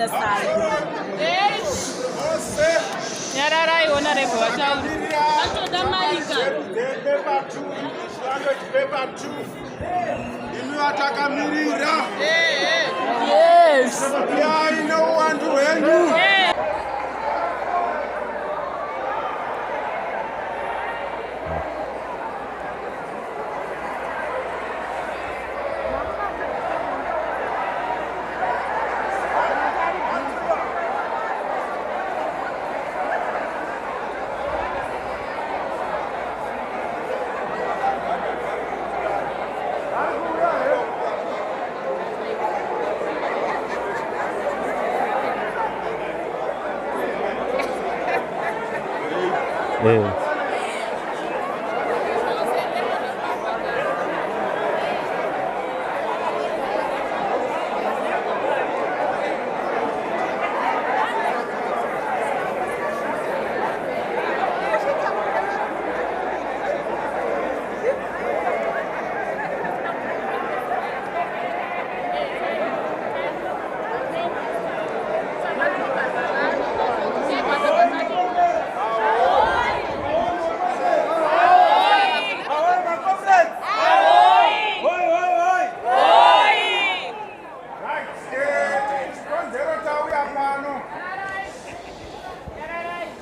the side. Yes. Yeah, no one to help you. Yeah.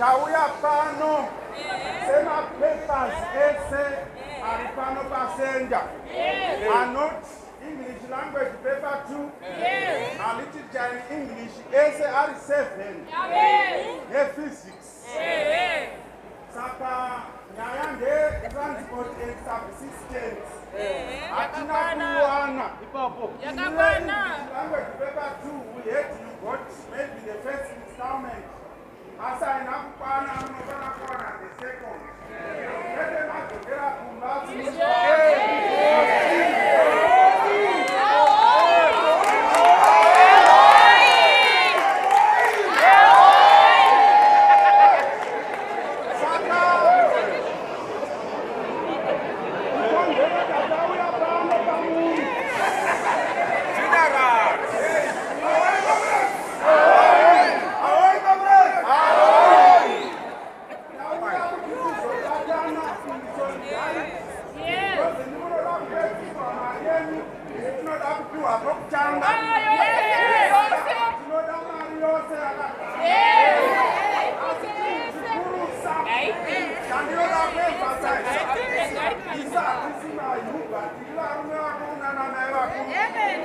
Tauya pano, sema papers ese aripano passenger. Are not English language paper 2. And literature in English ese are 7. Physics. Saka nyayande transport and subsistence. Atina kuwana. Language paper 2 we had you got maybe the first installment. Asa inakupana mnokana kona the second. Ede makokera kumbazi.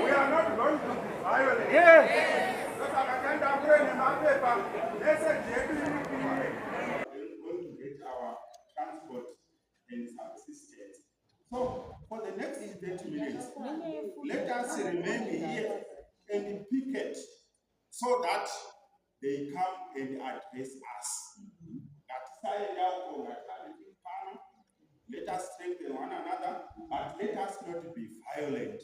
We are not going to be violent. Yes. Because I can't in my paper. They said we're going to get our transport and subsistence. So for the next 30 minutes, let us remain here and picket so that they come and address us. Let us strengthen one another, but let us not be violent.